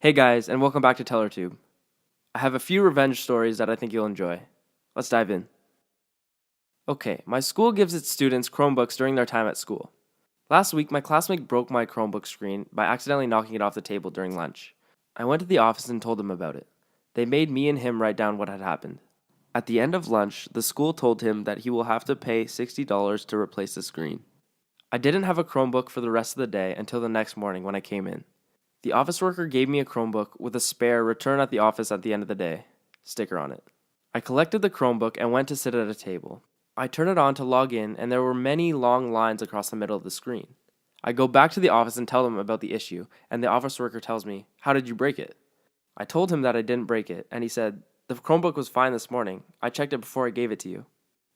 Hey guys, and welcome back to TellerTube. I have a few revenge stories that I think you'll enjoy. Let's dive in. Okay, my school gives its students Chromebooks during their time at school. Last week, my classmate broke my Chromebook screen by accidentally knocking it off the table during lunch. I went to the office and told them about it. They made me and him write down what had happened. At the end of lunch, the school told him that he will have to pay $60 to replace the screen. I didn't have a Chromebook for the rest of the day until the next morning when I came in. The office worker gave me a Chromebook with a spare return at the office at the end of the day sticker on it. I collected the Chromebook and went to sit at a table. I turned it on to log in, and there were many long lines across the middle of the screen. I go back to the office and tell them about the issue, and the office worker tells me, "How did you break it?" I told him that I didn't break it, and he said, "The Chromebook was fine this morning. I checked it before I gave it to you."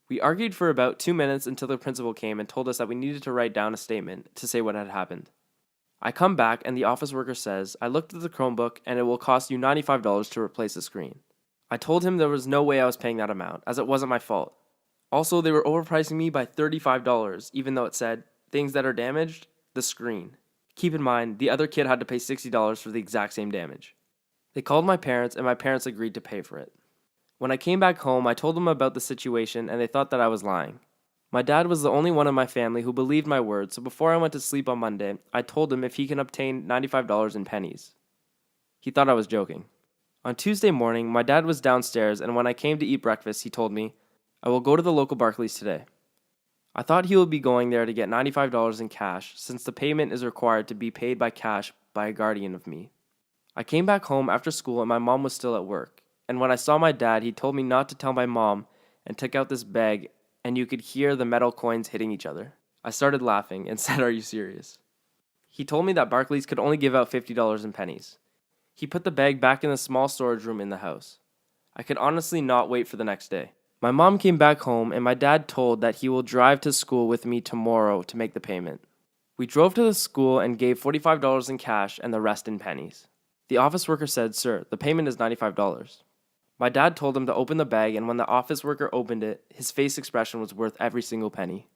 We argued for about 2 minutes until the principal came and told us that we needed to write down a statement to say what had happened. I come back and the office worker says, "I looked at the Chromebook and it will cost you $95 to replace the screen." I told him there was no way I was paying that amount, as it wasn't my fault. Also, they were overpricing me by $35, even though it said, "Things that are damaged, the screen." Keep in mind, the other kid had to pay $60 for the exact same damage. They called my parents and my parents agreed to pay for it. When I came back home, I told them about the situation and they thought that I was lying. My dad was the only one in my family who believed my word, so before I went to sleep on Monday, I told him if he can obtain $95 in pennies. He thought I was joking. On Tuesday morning, my dad was downstairs, and when I came to eat breakfast, he told me, "I will go to the local Barclays today." I thought he would be going there to get $95 in cash, since the payment is required to be paid by cash by a guardian of me. I came back home after school and my mom was still at work, and when I saw my dad, he told me not to tell my mom and took out this bag and you could hear the metal coins hitting each other. I started laughing and said, "Are you serious?" He told me that Barclays could only give out $50 in pennies. He put the bag back in the small storage room in the house. I could honestly not wait for the next day. My mom came back home and my dad told that he will drive to school with me tomorrow to make the payment. We drove to the school and gave $45 in cash and the rest in pennies. The office worker said, "Sir, the payment is $95. My dad told him to open the bag, and when the office worker opened it, his face expression was worth every single penny.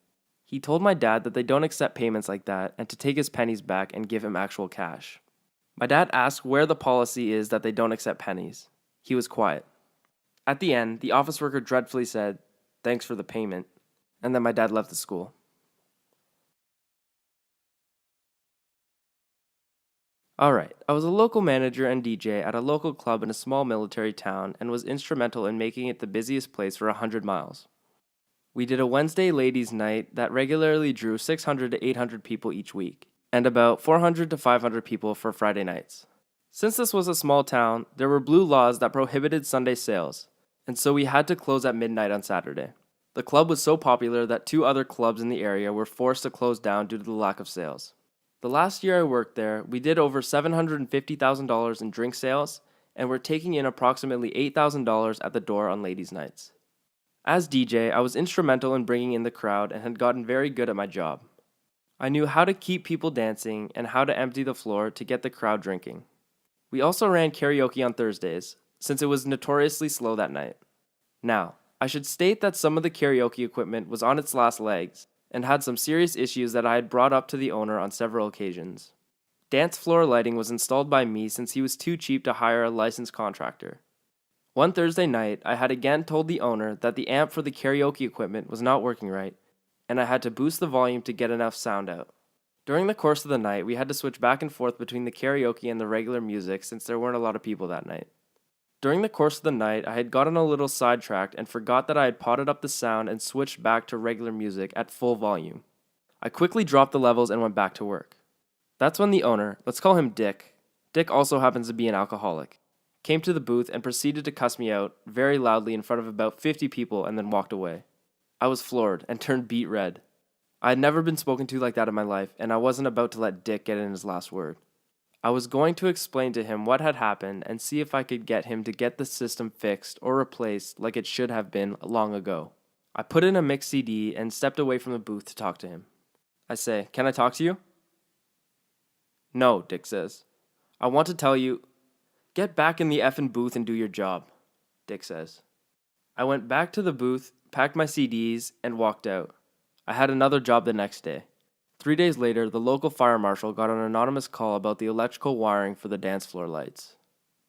He told my dad that they don't accept payments like that and to take his pennies back and give him actual cash. My dad asked where the policy is that they don't accept pennies. He was quiet. At the end, the office worker dreadfully said, "Thanks for the payment," and then my dad left the school. Alright, I was a local manager and DJ at a local club in a small military town and was instrumental in making it the busiest place for 100 miles. We did a Wednesday ladies' night that regularly drew 600 to 800 people each week, and about 400 to 500 people for Friday nights. Since this was a small town, there were blue laws that prohibited Sunday sales, and so we had to close at midnight on Saturday. The club was so popular that 2 other clubs in the area were forced to close down due to the lack of sales. The last year I worked there, we did over $750,000 in drink sales, and we're taking in approximately $8,000 at the door on ladies' nights. As DJ, I was instrumental in bringing in the crowd and had gotten very good at my job. I knew how to keep people dancing and how to empty the floor to get the crowd drinking. We also ran karaoke on Thursdays, since it was notoriously slow that night. Now, I should state that some of the karaoke equipment was on its last legs, and had some serious issues that I had brought up to the owner on several occasions. Dance floor lighting was installed by me since he was too cheap to hire a licensed contractor. One Thursday night, I had again told the owner that the amp for the karaoke equipment was not working right, and I had to boost the volume to get enough sound out. During the course of the night, we had to switch back and forth between the karaoke and the regular music since there weren't a lot of people that night. During the course of the night, I had gotten a little sidetracked and forgot that I had potted up the sound and switched back to regular music at full volume. I quickly dropped the levels and went back to work. That's when the owner, let's call him Dick also happens to be an alcoholic, came to the booth and proceeded to cuss me out very loudly in front of about 50 people and then walked away. I was floored and turned beet red. I had never been spoken to like that in my life, and I wasn't about to let Dick get in his last word. I was going to explain to him what had happened and see if I could get him to get the system fixed or replaced like it should have been long ago. I put in a mix CD and stepped away from the booth to talk to him. I say, "Can I talk to you?" "No," Dick says. "I want to tell you, get back in the effing booth and do your job," Dick says. I went back to the booth, packed my CDs, and walked out. I had another job the next day. 3 days later, the local fire marshal got an anonymous call about the electrical wiring for the dance floor lights.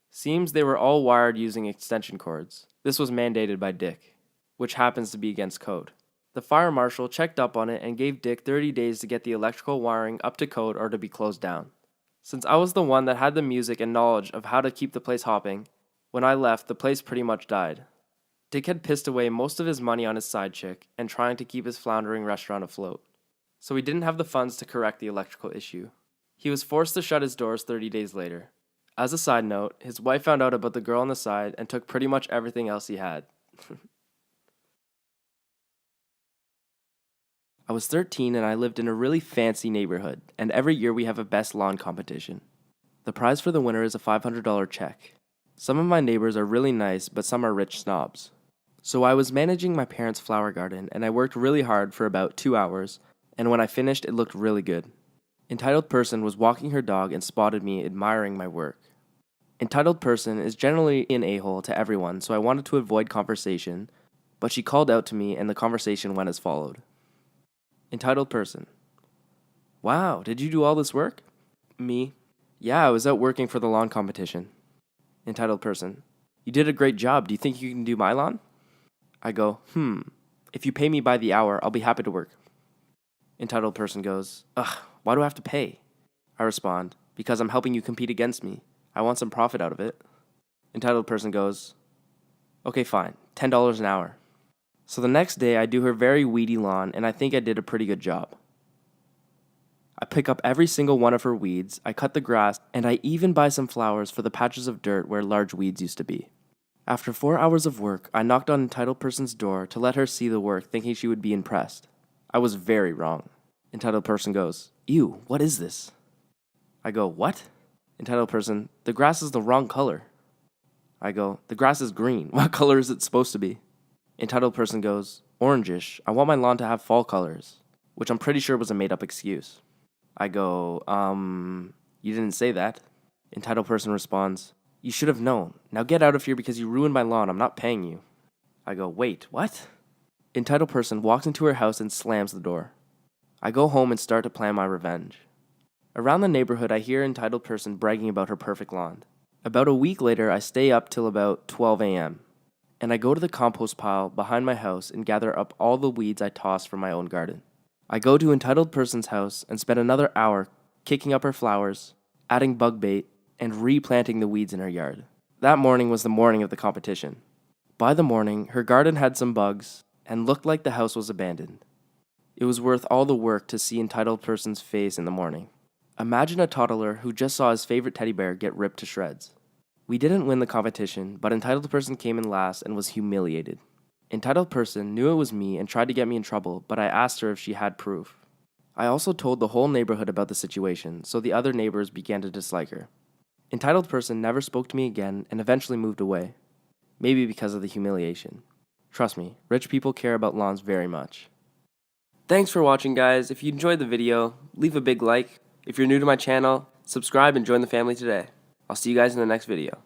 Seems they were all wired using extension cords. This was mandated by Dick, which happens to be against code. The fire marshal checked up on it and gave Dick 30 days to get the electrical wiring up to code or to be closed down. Since I was the one that had the music and knowledge of how to keep the place hopping, when I left, the place pretty much died. Dick had pissed away most of his money on his side chick and trying to keep his floundering restaurant afloat, so he didn't have the funds to correct the electrical issue. He was forced to shut his doors 30 days later. As a side note, his wife found out about the girl on the side and took pretty much everything else he had. I was 13 and I lived in a really fancy neighborhood, and every year we have a best lawn competition. The prize for the winner is a $500 check. Some of my neighbors are really nice, but some are rich snobs. So I was managing my parents' flower garden, and I worked really hard for about 2 hours, and when I finished, it looked really good. Entitled Person was walking her dog and spotted me admiring my work. Entitled Person is generally an a-hole to everyone, so I wanted to avoid conversation, but she called out to me and the conversation went as followed. Entitled Person: Wow, did you do all this work? Me: Yeah, I was out working for the lawn competition. Entitled Person: You did a great job. Do you think you can do my lawn? I go, if you pay me by the hour, I'll be happy to work. Entitled Person goes, Ugh, why do I have to pay? I respond, because I'm helping you compete against me. I want some profit out of it. Entitled Person goes, Okay, fine, $10 an hour. So the next day, I do her very weedy lawn, and I think I did a pretty good job. I pick up every single one of her weeds, I cut the grass, and I even buy some flowers for the patches of dirt where large weeds used to be. After 4 hours of work, I knocked on Entitled Person's door to let her see the work, thinking she would be impressed. I was very wrong. Entitled Person goes, Ew, what is this? I go, What? Entitled Person: The grass is the wrong color. I go, The grass is green. What color is it supposed to be? Entitled Person goes, Orangish. I want my lawn to have fall colors, which I'm pretty sure was a made-up excuse. I go, you didn't say that. Entitled Person responds, You should have known. Now get out of here because you ruined my lawn. I'm not paying you. I go, Wait, what? Entitled Person walks into her house and slams the door. I go home and start to plan my revenge. Around the neighborhood, I hear Entitled Person bragging about her perfect lawn. About a week later, I stay up till about 12 a.m., and I go to the compost pile behind my house and gather up all the weeds I tossed from my own garden. I go to Entitled Person's house and spend another hour kicking up her flowers, adding bug bait, and replanting the weeds in her yard. That morning was the morning of the competition. By the morning, her garden had some bugs and looked like the house was abandoned. It was worth all the work to see Entitled Person's face in the morning. Imagine a toddler who just saw his favorite teddy bear get ripped to shreds. We didn't win the competition, but Entitled Person came in last and was humiliated. Entitled Person knew it was me and tried to get me in trouble, but I asked her if she had proof. I also told the whole neighborhood about the situation, so the other neighbors began to dislike her. Entitled Person never spoke to me again and eventually moved away. Maybe because of the humiliation. Trust me, rich people care about lawns very much. Thanks for watching, guys. If you enjoyed the video, leave a big like. If you're new to my channel, subscribe and join the family today. I'll see you guys in the next video.